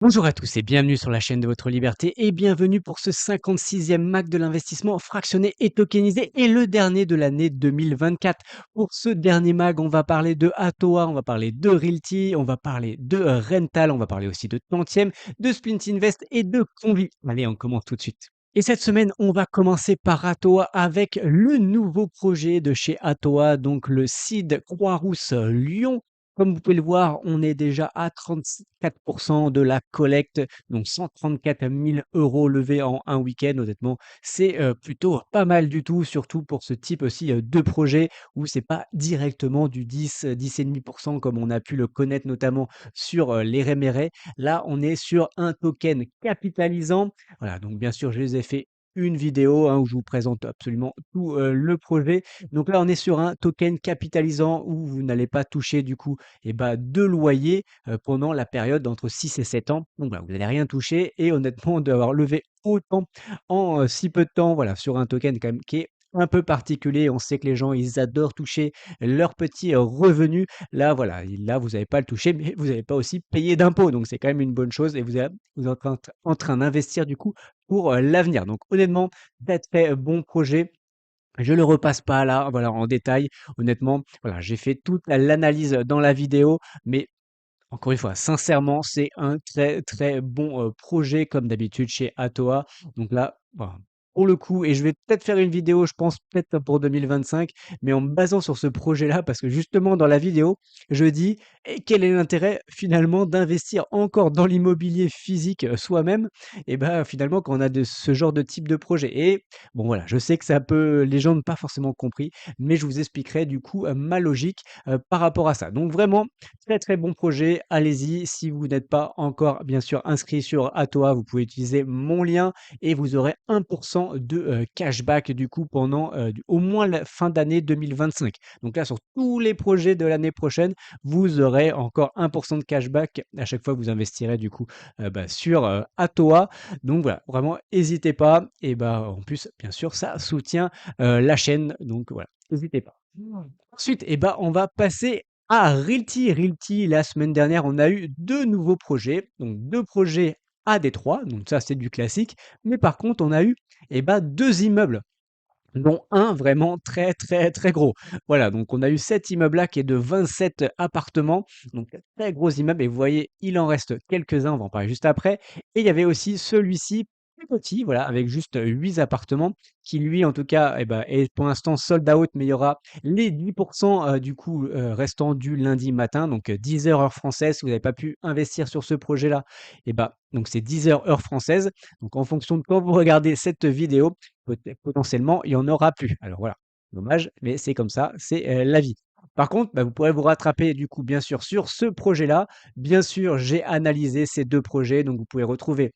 Bonjour à tous et bienvenue sur la chaîne de votre liberté et bienvenue pour ce 56e MAC de l'investissement fractionné et tokenisé et le dernier de l'année 2024. Pour ce dernier MAG, on va parler de Atoa, on va parler de Realty, on va parler de Rental, on va parler aussi de Tantième, de Splint Invest et de Convi. Allez, on commence tout de suite. Et cette semaine, on va commencer par Atoa avec le nouveau projet de chez Atoa, donc le CID Croix-Rousse Lyon. Comme vous pouvez le voir, on est déjà à 34% de la collecte, donc 134 000 € levés en un week-end. Honnêtement, c'est plutôt pas mal du tout, surtout pour ce type aussi de projet où c'est pas directement du 10, 10,5% comme on a pu le connaître notamment sur les Rémérés. Là, on est sur un token capitalisant. Voilà, donc bien sûr, je les ai fait une vidéo où je vous présente absolument tout le projet. Donc là, on est sur un token capitalisant où vous n'allez pas toucher du coup de loyer pendant la période d'entre 6 et 7 ans. Donc voilà, vous n'allez rien toucher et honnêtement d'avoir levé autant en si peu de temps, voilà, sur un token quand même qui est un peu particulier. On sait que les gens, ils adorent toucher leurs petits revenus. Là, voilà, là, vous n'avez pas à le toucher, mais vous n'avez pas aussi payé d'impôts. Donc c'est quand même une bonne chose et vous êtes en train d'investir du coup pour l'avenir. Donc honnêtement, très très bon projet. Je le repasse pas là, voilà, en détail. Honnêtement, voilà, j'ai fait toute l'analyse dans la vidéo, mais encore une fois, sincèrement, c'est un très, très bon, projet comme d'habitude chez Atoa. Donc là, voilà, pour le coup et je vais peut-être faire une vidéo, je pense peut-être pour 2025, mais en me basant sur ce projet-là parce que justement dans la vidéo, je dis: «Et quel est l'intérêt finalement d'investir encore dans l'immobilier physique, soi-même?» et bah, finalement quand on a de ce genre de type de projet et bon voilà, je sais que ça peut les gens n'ont pas forcément compris, mais je vous expliquerai du coup, ma logique, par rapport à ça. Donc vraiment très, très bon projet, allez-y. Si vous n'êtes pas encore, bien sûr, inscrit sur Atoa, vous pouvez utiliser mon lien et vous aurez 1% de cashback du coup pendant au moins la fin d'année 2025. Donc là, sur tous les projets de l'année prochaine, vous aurez encore 1% de cashback à chaque fois que vous investirez du coup sur Atoa. Donc voilà, vraiment, n'hésitez pas. Et en plus, bien sûr, ça soutient la chaîne. Donc voilà, n'hésitez pas. Ensuite, on va passer à Realty. Realty, la semaine dernière, on a eu 2 nouveaux projets, donc 2 projets à Détroit, donc ça, c'est du classique. Mais par contre, on a eu, 2 immeubles, dont un vraiment très, très, très gros. Voilà, donc on a eu cet immeuble-là qui est de 27 appartements, donc très gros immeuble et vous voyez, il en reste quelques-uns, on va en parler juste après. Et il y avait aussi celui-ci, plus petit, voilà, avec juste 8 appartements, qui lui, en tout cas, est pour l'instant sold out, mais il y aura les 10% du coup restants du lundi matin, donc 10 heures heure française. Si vous n'avez pas pu investir sur ce projet-là, donc c'est 10 heures heure française. Donc en fonction de quand vous regardez cette vidéo, potentiellement, il y en aura plus. Alors voilà, dommage, mais c'est comme ça, c'est la vie. Par contre, vous pourrez vous rattraper du coup, bien sûr, sur ce projet-là. Bien sûr, j'ai analysé ces 2 projets, donc vous pouvez retrouver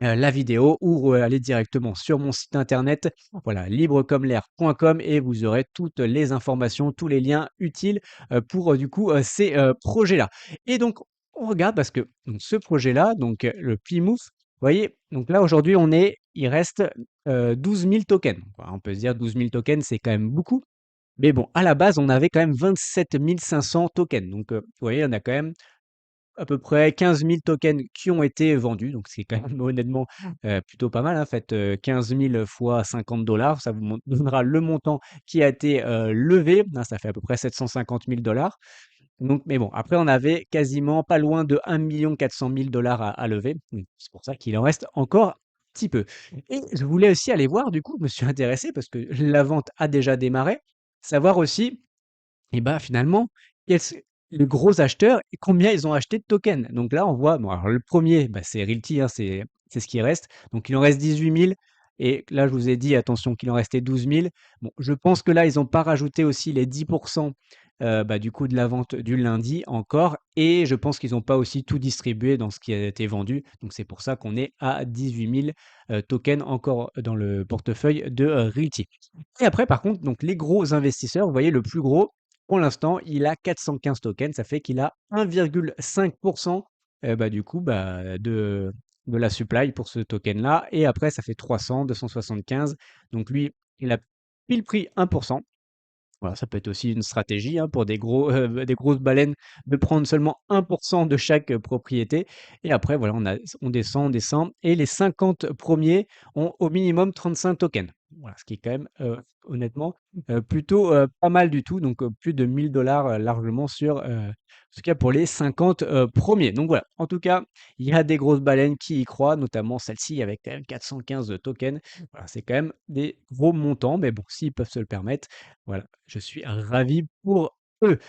la vidéo ou aller directement sur mon site internet, voilà, librecommel'air.com et vous aurez toutes les informations, tous les liens utiles pour du coup ces projets-là. Et donc, on regarde parce que donc, ce projet-là, donc le Plymouth, vous voyez, donc là aujourd'hui, il reste 12 000 tokens. Voilà, on peut se dire 12 000 tokens, c'est quand même beaucoup. Mais bon, à la base, on avait quand même 27 500 tokens. Donc, vous voyez, on a quand même à peu près 15 000 tokens qui ont été vendus, donc c'est quand même honnêtement plutôt pas mal, hein. Faites 15 000 fois 50 $, ça vous donnera le montant qui a été levé, hein, ça fait à peu près 750 000 $. Donc, mais bon, après, on avait quasiment pas loin de 1 400 000 $ à lever, donc c'est pour ça qu'il en reste encore un petit peu. Et je voulais aussi aller voir, du coup, je me suis intéressé parce que la vente a déjà démarré, savoir aussi finalement, quels s les gros acheteurs et combien ils ont acheté de tokens. Donc là, on voit, bon alors le premier c'est Realty, hein, c'est ce qui reste. Donc il en reste 18 000 et là, je vous ai dit attention qu'il en restait 12 000. Bon, je pense que là, ils ont pas rajouté aussi les 10% du coup de la vente du lundi encore et je pense qu'ils ont pas aussi tout distribué dans ce qui a été vendu. Donc c'est pour ça qu'on est à 18 000 tokens encore dans le portefeuille de Realty. Et après par contre, donc les gros investisseurs, vous voyez le plus gros, pour l'instant, il a 415 tokens, ça fait qu'il a 1,5% du coup, de la supply pour ce token-là. Et après, ça fait 300, 275. Donc lui, il a pile pris 1%. Voilà, ça peut être aussi une stratégie, hein, pour des grosses baleines de prendre seulement 1 de chaque, propriété et après voilà, on descend et les 50 premiers ont au minimum 35 tokens. Voilà, ce qui est quand même, honnêtement, plutôt, pas mal du tout donc plus de 1 000 largement en tout cas pour les 50, premiers. Donc voilà, en tout cas, il y a des grosses baleines qui y croient, notamment celle-ci avec quand même 415 tokens. Voilà, c'est quand même des gros montants mais bon, s'ils peuvent se le permettre, voilà, je suis ravi pour eux.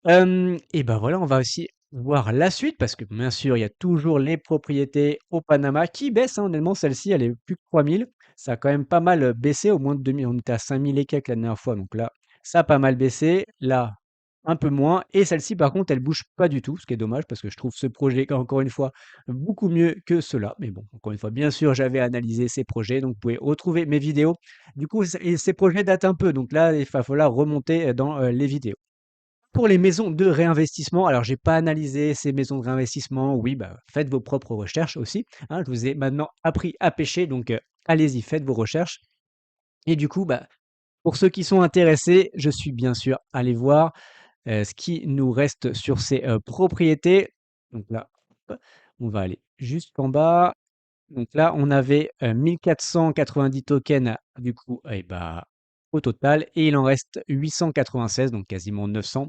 Et ben voilà, on va aussi voir la suite parce que bien sûr, il y a toujours les propriétés au Panama qui baissent, hein, honnêtement, celle-ci, elle est plus que 3 000. Ça a quand même pas mal, baissé, au moins de 2 000. On était à 5 000 et quelques la dernière fois, donc là, ça a pas mal baissé. Là, un peu moins et celle-ci, par contre, elle bouge pas du tout, ce qui est dommage parce que je trouve ce projet, encore une fois, beaucoup mieux que ceux-là. Mais bon, encore une fois, bien sûr, j'avais analysé ces projets, donc vous pouvez retrouver mes vidéos. Du coup, ces projets datent un peu, donc là, il va falloir remonter, dans, les vidéos. Pour les maisons de réinvestissement, alors j'ai pas analysé ces maisons de réinvestissement. Oui, bah, faites vos propres recherches aussi, hein. Je vous ai maintenant appris à pêcher, donc allez-y, faites vos recherches et du coup, bah, pour ceux qui sont intéressés, je suis bien sûr allé voir, ce qui nous reste sur ces, propriétés. Donc là, hop, on va aller jusqu'en bas. Donc là, on avait, 1 490 tokens du coup et bah, au total et il en reste 896 donc quasiment 900.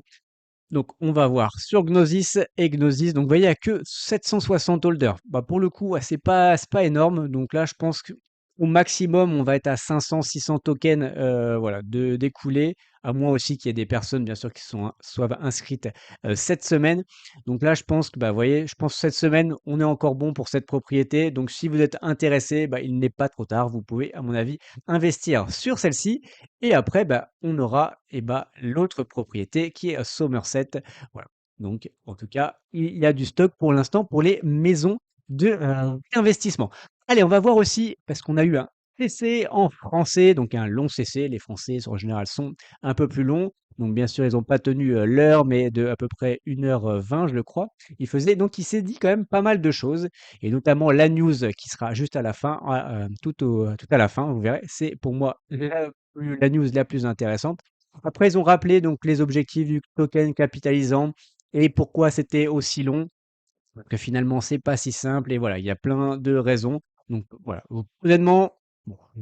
Donc on va voir sur Gnosis et Gnosis, donc vous voyez, il y a que 760 holders. Bah, pour le coup, c'est pas énorme, donc là, je pense qu'au maximum, on va être à 500-600 tokens, voilà, de d'écoulés, à moins aussi qu'il y ait des personnes, bien sûr, qui soient inscrites, cette semaine. Donc là, je pense que, bah, vous voyez, je pense que cette semaine, on est encore bon pour cette propriété. Donc si vous êtes intéressé, bah, il n'est pas trop tard. Vous pouvez, à mon avis, investir sur celle-ci et après, bah, on aura et bah, l'autre propriété qui est Somerset. Voilà. Donc, en tout cas, il y a du stock pour l'instant pour les maisons de d'investissement. Allez, on va voir aussi, parce qu'on a eu un CC en français, donc un long CC. Les Français, en général, sont un peu plus longs. Donc, bien sûr, ils n'ont pas tenu l'heure, mais de à peu près 1 h 20, je le crois. Donc, il s'est dit quand même pas mal de choses, et notamment la news qui sera juste à la fin, tout à la fin, vous verrez. C'est pour moi la news la plus intéressante. Après, ils ont rappelé donc les objectifs du token capitalisant et pourquoi c'était aussi long. Parce que finalement, c'est pas si simple et voilà, il y a plein de raisons. Donc voilà, honnêtement, bon, je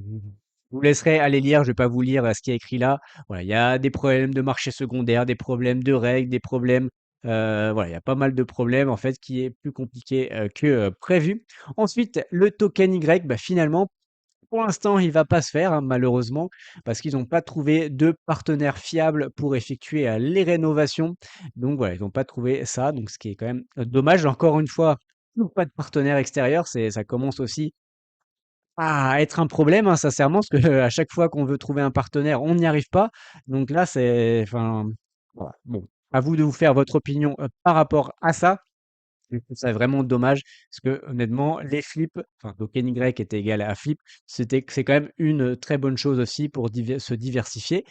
vous laisserai aller lire, je vais pas vous lire ce qui est écrit là. Voilà, il y a des problèmes de marché secondaire, des problèmes de règles, des problèmes, voilà, il y a pas mal de problèmes en fait qui est plus compliqué que prévu. Ensuite, le token Y, bah, finalement, pour l'instant, il va pas se faire, hein, malheureusement, parce qu'ils n'ont pas trouvé de partenaire fiable pour effectuer, les rénovations. Donc voilà, ils n'ont pas trouvé ça, donc ce qui est quand même, dommage. Encore une fois, toujours pas de partenaire extérieur, ça commence aussi à être un problème, hein, sincèrement, parce que à chaque fois qu'on veut trouver un partenaire, on n'y arrive pas. Donc là, c'est enfin, voilà, bon, à vous de vous faire votre opinion, par rapport à ça. Je trouve ça vraiment dommage parce que honnêtement, les flips, enfin token Y était égal à flip, c'est quand même une très bonne chose aussi pour se diversifier.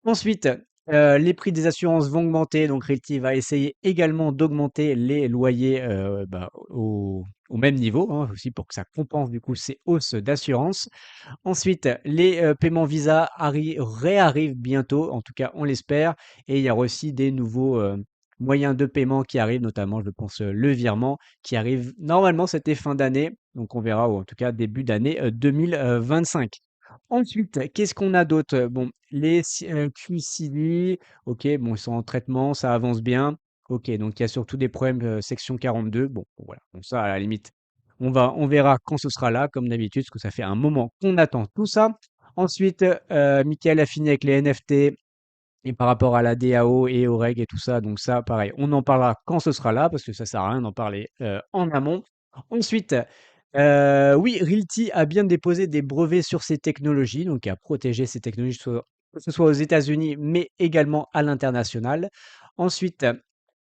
Ensuite, les prix des assurances vont augmenter, donc Realty va essayer également d'augmenter les loyers, bah, au même niveau, hein, aussi pour que ça compense du coup ces hausses d'assurance. Ensuite, les, paiements Visa réarrivent bientôt, en tout cas on l'espère et il y aura aussi des nouveaux, moyens de paiement qui arrivent, notamment je pense, le virement qui arrive normalement c'était fin d'année, donc on verra ou en tout cas début d'année, 2025. Ensuite, qu'est-ce qu'on a d'autre? Bon, les QCD, OK, bon ils sont en traitement, ça avance bien. OK, donc il y a surtout des problèmes, section 42. Bon voilà, bon ça à la limite on verra quand ce sera là, comme d'habitude, parce que ça fait un moment qu'on attend tout ça. Ensuite, Michael a fini avec les NFT et par rapport à la DAO et aux règles et tout ça, donc ça, pareil, on en parlera quand ce sera là, parce que ça sert à rien d'en parler en amont. Ensuite, oui, Realty a bien déposé des brevets sur ces technologies, donc à protéger ces technologies, que ce soit aux États-Unis, mais également à l'international. Ensuite,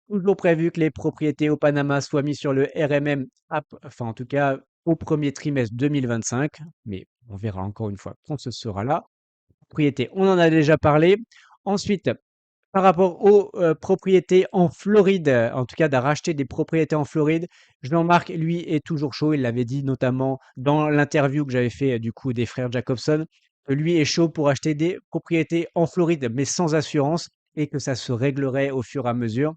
toujours prévu que les propriétés au Panama soient mises sur le RMM, enfin en tout cas au premier trimestre 2025, mais on verra encore une fois quand ce sera là. Propriété, on en a déjà parlé. Ensuite, par rapport aux propriétés en Floride, en tout cas de racheter des propriétés en Floride, Jean-Marc, lui, est toujours chaud. Il l'avait dit notamment dans l'interview que j'avais fait du coup des frères Jacobson. que lui est chaud pour acheter des propriétés en Floride, mais sans assurance, et que ça se réglerait au fur et à mesure,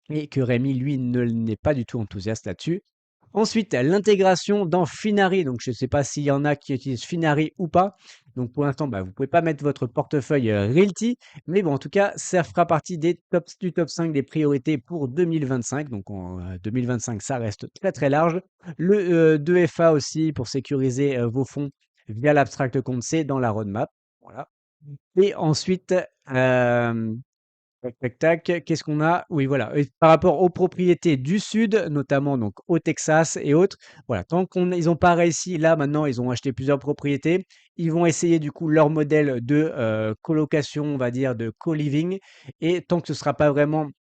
et que Rémi, lui, ne n'est pas du tout enthousiaste là-dessus. Ensuite, l'intégration dans Finari. Donc, je ne sais pas s'il y en a qui utilisent Finari ou pas. Donc, pour l'instant, bah, vous ne pouvez pas mettre votre portefeuille Realty. Mais bon, en tout cas, ça fera partie du top 5 des priorités pour 2025. Donc, en 2025, ça reste très, très large. Le 2FA aussi pour sécuriser vos fonds via l'abstract compte, c'est dans la roadmap. Voilà. Et ensuite, tac, tac, tac. Qu'est-ce qu'on a? Oui, voilà. Et par rapport aux propriétés du sud, notamment donc au Texas et autres, voilà, tant qu'ils n'ont pas réussi, là maintenant, ils ont acheté plusieurs propriétés. Ils vont essayer du coup leur modèle de colocation, on va dire, de co-living. Et tant que ce ne sera pas vraiment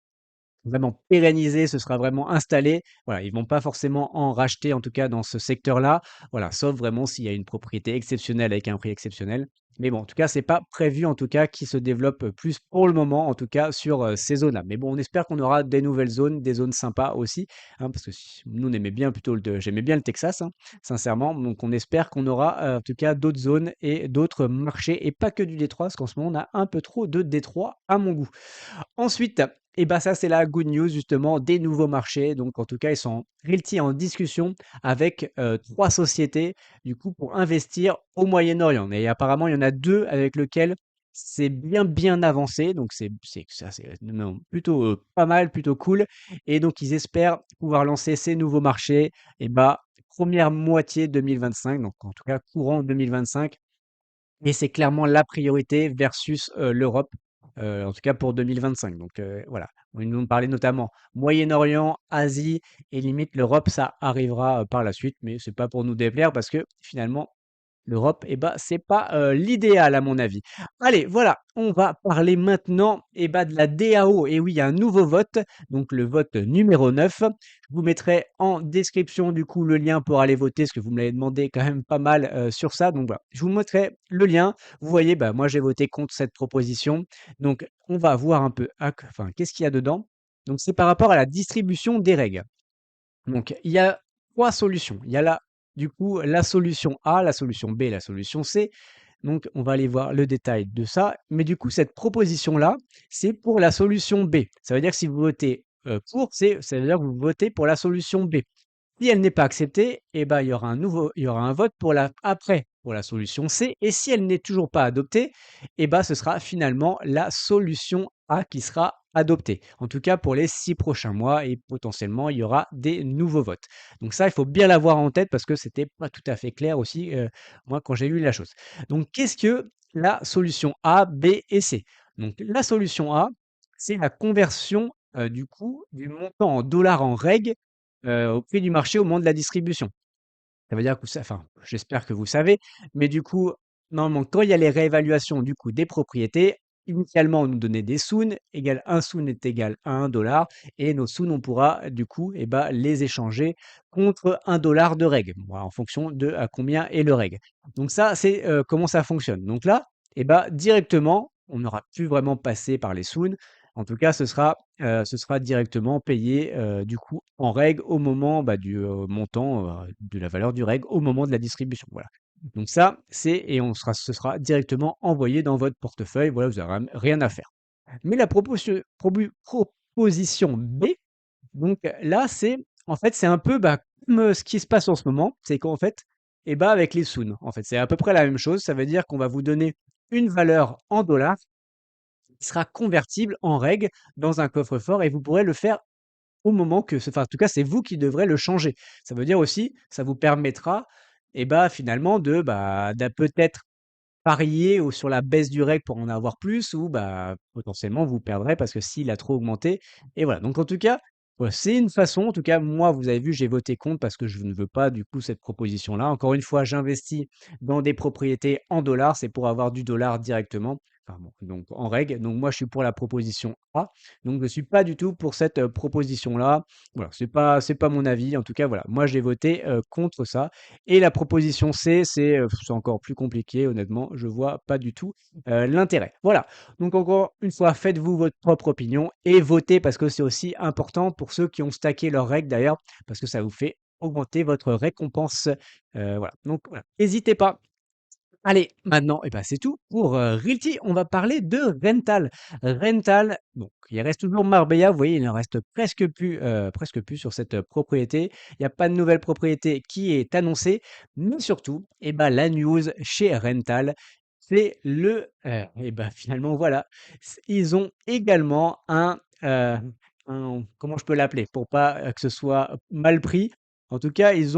pérennisé, ce sera vraiment installé. Voilà, ils vont pas forcément en racheter, en tout cas dans ce secteur-là. Voilà, sauf vraiment s'il y a une propriété exceptionnelle avec un prix exceptionnel. Mais bon, en tout cas, c'est pas prévu, en tout cas, qui se développe plus pour le moment, en tout cas, sur ces zones-là. Mais bon, on espère qu'on aura des nouvelles zones, des zones sympas aussi, hein, parce que nous, on aimait bien plutôt j'aimais bien le Texas, hein, sincèrement. Donc, on espère qu'on aura, en tout cas, d'autres zones et d'autres marchés, et pas que du Détroit, parce qu'en ce moment, on a un peu trop de Détroit à mon goût. Ensuite, et bah, ça, c'est la good news justement des nouveaux marchés. Donc en tout cas, ils sont Realty en discussion avec 3 sociétés du coup pour investir au Moyen-Orient. Et apparemment, il y en a 2 avec lesquelles c'est bien, bien avancé. Donc c'est non, plutôt, pas mal, plutôt cool. Et donc ils espèrent pouvoir lancer ces nouveaux marchés et bah, 1re moitié 2025, donc en tout cas courant 2025. Et c'est clairement la priorité versus, l'Europe, en tout cas pour 2025. Donc, voilà. Ils nous ont parlé notamment Moyen-Orient, Asie et limite l'Europe, ça arrivera, par la suite, mais c'est pas pour nous déplaire parce que finalement l'Europe, et bah, c'est pas, l'idéal à mon avis. Allez, voilà, on va parler maintenant, et bah, de la DAO. Et oui, il y a un nouveau vote, donc le vote numéro 9. Je vous mettrai en description, du coup, le lien pour aller voter, parce que vous me l'avez demandé quand même pas mal, sur ça. Donc voilà, je vous mettrai le lien. Vous voyez, bah, moi, j'ai voté contre cette proposition. Donc on va voir un peu enfin, qu'est-ce qu'il y a dedans? Donc c'est par rapport à la distribution des règles. Donc, il y a 3 solutions. Il y a du coup, la solution A, la solution B, la solution C. Donc, on va aller voir le détail de ça. Mais du coup, cette proposition-là, c'est pour la solution B. Ça veut dire que si vous votez pour, ça veut dire que vous votez pour la solution B. Si elle n'est pas acceptée, eh ben, il y aura un vote après pour la solution C. Et si elle n'est toujours pas adoptée, eh ben, ce sera finalement la solution A qui sera adoptée. En tout cas, pour les 6 prochains mois et potentiellement, il y aura des nouveaux votes. Donc ça, il faut bien l'avoir en tête parce que c'était pas tout à fait clair aussi, moi, quand j'ai lu la chose. Donc, qu'est-ce que la solution A, B et C? Donc, la solution A, c'est la conversion du coup du montant en dollars en règle au prix du marché au moment de la distribution. Ça veut dire que enfin, j'espère que vous savez, mais du coup, normalement, quand il y a les réévaluations du coup des propriétés, initialement, on nous donnait des Soun, égal 1 Soun est égal à 1 $, et nos Soun, on pourra du coup eh ben, les échanger contre 1 $ de règle, voilà, en fonction de à combien est le règle. Donc ça, c'est comment ça fonctionne. Donc là, eh ben, directement, on n'aura plus vraiment passé par les Soun. En tout cas, ce sera directement payé, du coup, en règle au moment, bah, du, montant, de la valeur du règle au moment de la distribution, voilà. Donc ça, ce sera directement envoyé dans votre portefeuille, voilà, vous n'aurez rien à faire. Mais la proposition B, donc là, en fait, c'est un peu, bah, comme, ce qui se passe en ce moment, c'est qu'en fait, et bah, avec les Soun, en fait, c'est à peu près la même chose. Ça veut dire qu'on va vous donner une valeur en dollars qui sera convertible en règle dans un coffre-fort et vous pourrez le faire au moment enfin, en tout cas, c'est vous qui devrez le changer. Ça veut dire aussi, ça vous permettra, et bah, finalement de peut-être parier sur la baisse du reg pour en avoir plus ou bah, potentiellement vous perdrez parce que s'il a trop augmenté et voilà. Donc en tout cas, voilà, c'est une façon, en tout cas moi vous avez vu, j'ai voté contre parce que je ne veux pas du coup cette proposition-là. Encore une fois, j'investis dans des propriétés en dollars, c'est pour avoir du dollar directement. Enfin bon, donc en règle, donc moi je suis pour la proposition A, donc je suis pas du tout pour cette proposition-là. Voilà, c'est pas mon avis. En tout cas, voilà, moi j'ai voté contre ça. Et la proposition C, c'est encore plus compliqué, honnêtement, je vois pas du tout, l'intérêt. Voilà, donc encore une fois, faites-vous votre propre opinion et votez parce que c'est aussi important pour ceux qui ont stacké leurs règles d'ailleurs, parce que ça vous fait augmenter votre récompense, voilà, donc voilà, n'hésitez pas. Allez, maintenant, et ben, c'est tout pour, Realty. On va parler de Rental. Rental, donc il reste toujours Marbella, vous voyez, il en reste presque plus sur cette, propriété. Il n'y a pas de nouvelle propriété qui est annoncée, mais surtout, et ben, la news chez Rental, c'est et ben, finalement, voilà, ils ont également comment je peux l'appeler? Pour pas, que ce soit mal pris. En tout cas, ils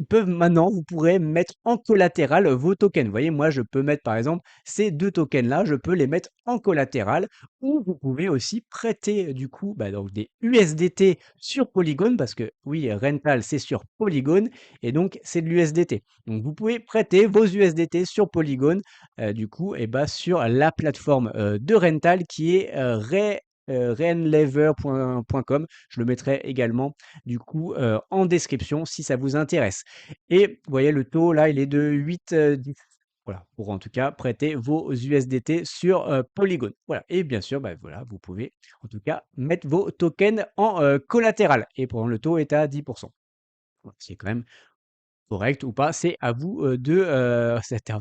peuvent maintenant, vous pourrez mettre en collatéral vos tokens. Vous voyez, moi, je peux mettre, par exemple, ces 2 tokens-là, je peux les mettre en collatéral ou vous pouvez aussi prêter, du coup, bah, donc des USDT sur Polygon parce que oui, Rental, c'est sur Polygon et donc c'est de l'USDT. Donc vous pouvez prêter vos USDT sur Polygon, du coup et bah, sur la plateforme, de Rental qui est, renlever.com. Je le mettrai également du coup, en description si ça vous intéresse. Et vous voyez le taux là, il est de 8, 10. Voilà, pour en tout cas prêter vos USDT sur, Polygon. Voilà et bien sûr, bah, voilà, vous pouvez en tout cas mettre vos tokens en, collatéral et pour le taux est à 10. Voilà, c'est quand même correct ou pas, c'est à vous, en tout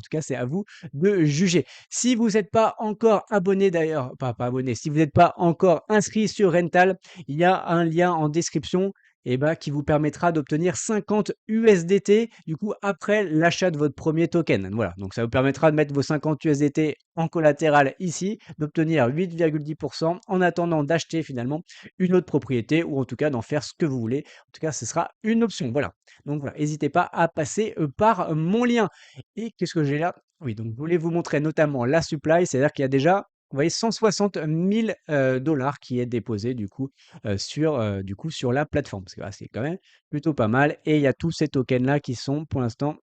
cas, c'est à vous de juger. Si vous n'êtes pas encore abonné d'ailleurs, pas abonné, si vous n'êtes pas encore inscrit sur Rental, il y a un lien en description et bah, qui vous permettra d'obtenir 50 USDT du coup après l'achat de votre premier token. Voilà, donc ça vous permettra de mettre vos 50 USDT en collatéral ici, d'obtenir 8,10 en attendant d'acheter finalement une autre propriété ou en tout cas d'en faire ce que vous voulez. En tout cas, ce sera une option. Voilà. Donc voilà, n'hésitez pas à passer, par mon lien. Et qu'est-ce que j'ai là? Oui, donc je voulais vous montrer notamment la supply, c'est-à-dire qu'il y a déjà, vous voyez 160 000 dollars qui est déposé du coup sur la plateforme. Parce que, c'est quand même plutôt pas mal et il y a tous ces tokens là qui sont pour l'instant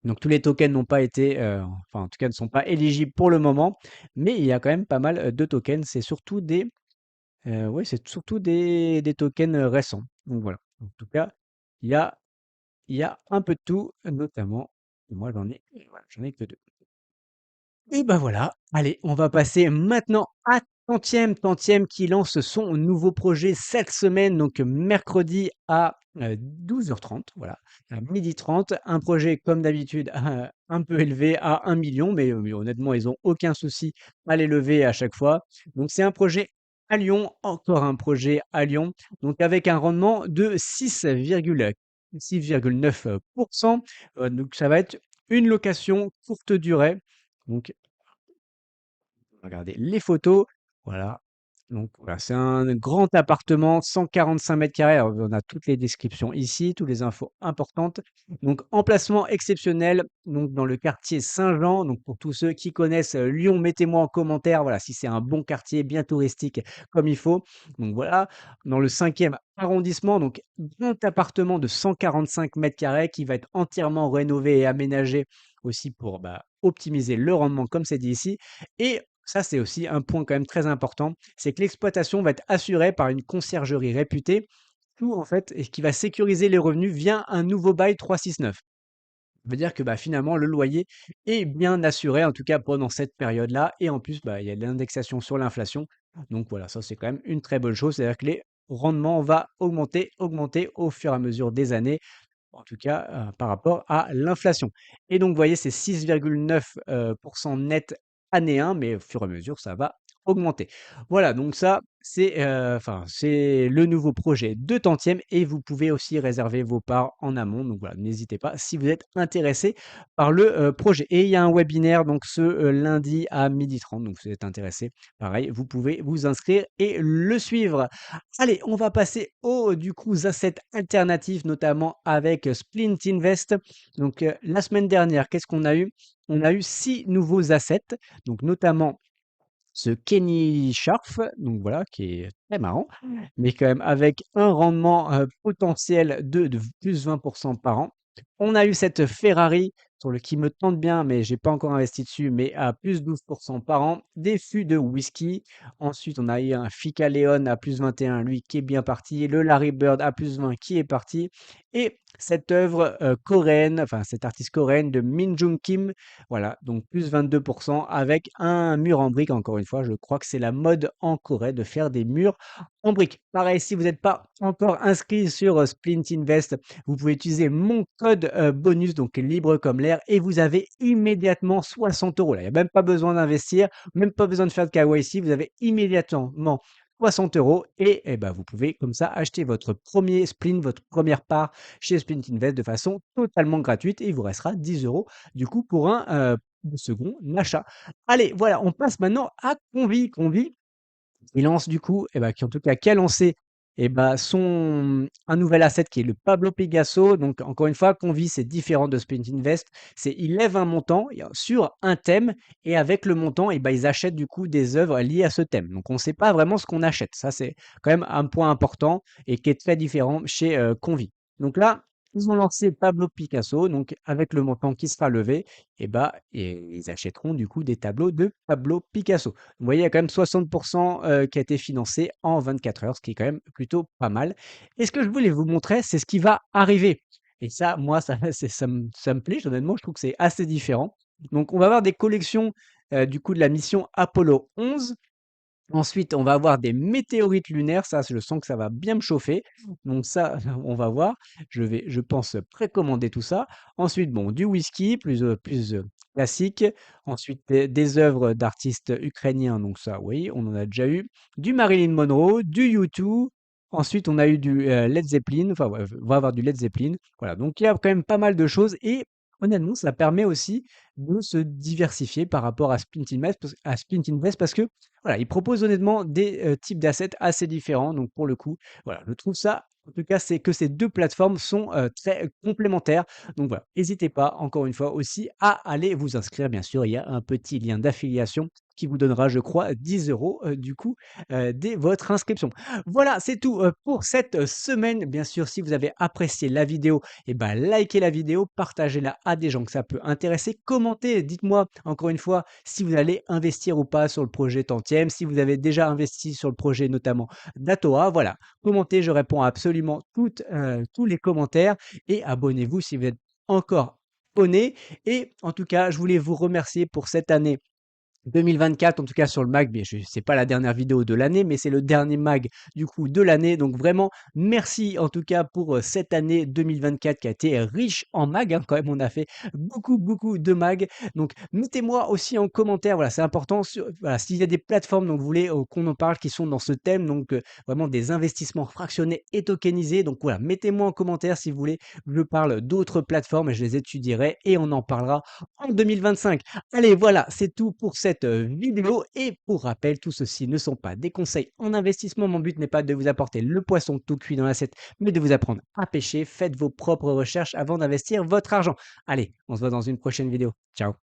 donc tous les tokens n'ont pas été, enfin en tout cas ne sont pas éligibles pour le moment, mais il y a quand même pas mal, de tokens. C'est surtout c'est surtout des tokens, récents. Donc voilà. En tout cas, il y a il y a un peu de tout, notamment moi j'en ai que 2. Et ben voilà, allez, on va passer maintenant à Tantième qui lance son nouveau projet cette semaine, donc mercredi à 12h30, voilà, à 12h30. Un projet comme d'habitude un peu élevé à 1 million, mais honnêtement, ils ont aucun souci à l'élever à chaque fois. Donc c'est un projet à Lyon, encore un projet à Lyon, donc avec un rendement de 6,9%. Donc ça va être une location courte durée. Donc regardez les photos, voilà. Donc voilà, c'est un grand appartement, 145 mètres carrés. Alors, on a toutes les descriptions ici, toutes les infos importantes. Donc emplacement exceptionnel, donc dans le quartier Saint-Jean. Donc pour tous ceux qui connaissent Lyon, mettez-moi en commentaire, voilà, si c'est un bon quartier, bien touristique comme il faut. Donc voilà, dans le 5e arrondissement, donc grand appartement de 145 mètres carrés qui va être entièrement rénové et aménagé aussi pour bah, optimiser le rendement comme c'est dit ici. Et ça, c'est aussi un point quand même très important, c'est que l'exploitation va être assurée par une conciergerie réputée, tout en fait, et qui va sécuriser les revenus via un nouveau bail 369. Ça veut dire que bah, finalement, le loyer est bien assuré, en tout cas pendant cette période-là, et en plus, bah, il y a l'indexation sur l'inflation. Donc voilà, ça c'est quand même une très bonne chose, c'est-à-dire que les rendements vont augmenter au fur et à mesure des années en tout cas, par rapport à l'inflation et donc vous voyez, c'est 6,9 net année 1, mais au fur et à mesure, ça va augmenter. Voilà, donc ça, c'est le nouveau projet de Tantième et vous pouvez aussi réserver vos parts en amont. Donc voilà, n'hésitez pas si vous êtes intéressé par le, projet et il y a un webinaire donc ce, lundi à 12h30. Donc si vous êtes intéressé, pareil, vous pouvez vous inscrire et le suivre. Allez, on va passer aux du coup assets alternatifs, notamment avec Splint Invest. Donc, la semaine dernière, qu'est-ce qu'on a eu? On a eu 6 nouveaux assets, donc notamment ce Kenny Scharf, donc voilà, qui est très marrant, mais quand même avec un rendement, potentiel de plus 20 par an. On a eu cette Ferrari sur le qui me tente bien, mais j'ai pas encore investi dessus, mais à plus 12 par an. Des fûts de whisky. Ensuite, on a eu un Fika Leon à plus 21, lui qui est bien parti. Le Larry Bird à plus 20 qui est parti. Et cette œuvre coréenne, enfin cette artiste coréenne de Min Jung Kim, voilà, donc plus 22 avec un mur en briques. Encore une fois, je crois que c'est la mode en Corée de faire des murs en briques. Pareil, si vous n'êtes pas encore inscrit sur Splint Invest, vous pouvez utiliser mon code code, bonus, donc libre comme l'air et vous avez immédiatement 60 € là. Il y a même pas besoin d'investir, même pas besoin de faire de KYC, vous avez immédiatement 60 € et bah, vous pouvez comme ça acheter votre premier splint, votre première part chez Splint Invest de façon totalement gratuite et il vous restera 10 € du coup pour un, second achat. Allez, voilà, on passe maintenant à Convi. Convi, il lance du coup, et bah, qui en tout cas qui a lancé, et bah, un nouvel asset qui est le Pablo Picasso. Donc encore une fois, Convi, c'est différent de Sprint Invest. C'est ils lèvent un montant sur un thème et avec le montant, et bah, ils achètent du coup des œuvres liées à ce thème. Donc on ne sait pas vraiment ce qu'on achète. Ça, c'est quand même un point important et qui est très différent chez, Convi. Donc là, ils ont lancé Pablo Picasso, donc avec le montant qui sera levé, et bah, et ils achèteront du coup des tableaux de Pablo Picasso. Vous voyez, il y a quand même 60 qui a été financé en 24 heures, ce qui est quand même plutôt pas mal. Et ce que je voulais vous montrer, c'est ce qui va arriver. Et ça, moi, ça ça me plaît, honnêtement, je trouve que c'est assez différent. Donc on va avoir des collections, du coup de la mission Apollo 11. Ensuite, on va avoir des météorites lunaires, ça, je sens que ça va bien me chauffer. Donc ça, on va voir. Je pense, précommander tout ça. Ensuite, bon, du whisky plus, classique. Ensuite, des œuvres d'artistes ukrainiens, donc ça, oui, on en a déjà eu. Du Marilyn Monroe, du U2. Ensuite, on a eu du, Led Zeppelin, enfin, ouais, on va avoir du Led Zeppelin. Voilà, donc il y a quand même pas mal de choses et honnêtement, ça permet aussi de se diversifier par rapport à Splint Invest parce que voilà, ils proposent honnêtement des, types d'assets assez différents, donc pour le coup, voilà, je trouve ça en tout cas, c'est que ces 2 plateformes sont, très complémentaires. Donc voilà, n'hésitez pas encore une fois aussi à aller vous inscrire. Bien sûr, il y a un petit lien d'affiliation qui vous donnera, je crois, 10 € du coup, dès votre inscription. Voilà, c'est tout, pour cette, semaine. Bien sûr, si vous avez apprécié la vidéo et ben, likez la vidéo, partagez-la à des gens que ça peut intéresser. Commentez, dites-moi encore une fois si vous allez investir ou pas sur le projet Tantième, si vous avez déjà investi sur le projet notamment d'Atoa. Voilà, commentez, je réponds à absolument tous les commentaires et abonnez-vous si vous êtes encore abonné. Et en tout cas, je voulais vous remercier pour cette année 2024, en tout cas sur le mag, mais c'est pas la dernière vidéo de l'année, mais c'est le dernier mag du coup de l'année. Donc vraiment, merci en tout cas pour cette année 2024 qui a été riche en mag, hein. Quand même, on a fait beaucoup de mag. Donc mettez-moi aussi en commentaire, voilà, c'est important, voilà, s'il y a des plateformes dont vous voulez qu'on en parle qui sont dans ce thème, donc vraiment des investissements fractionnés et tokenisés. Donc voilà, mettez-moi en commentaire si vous voulez que je parle d'autres plateformes et je les étudierai et on en parlera en 2025. Allez, voilà, c'est tout pour cette vidéo. Et pour rappel, tout ceci ne sont pas des conseils en investissement. Mon but n'est pas de vous apporter le poisson tout cuit dans l'assiette, mais de vous apprendre à pêcher. Faites vos propres recherches avant d'investir votre argent. Allez, on se voit dans une prochaine vidéo. Ciao.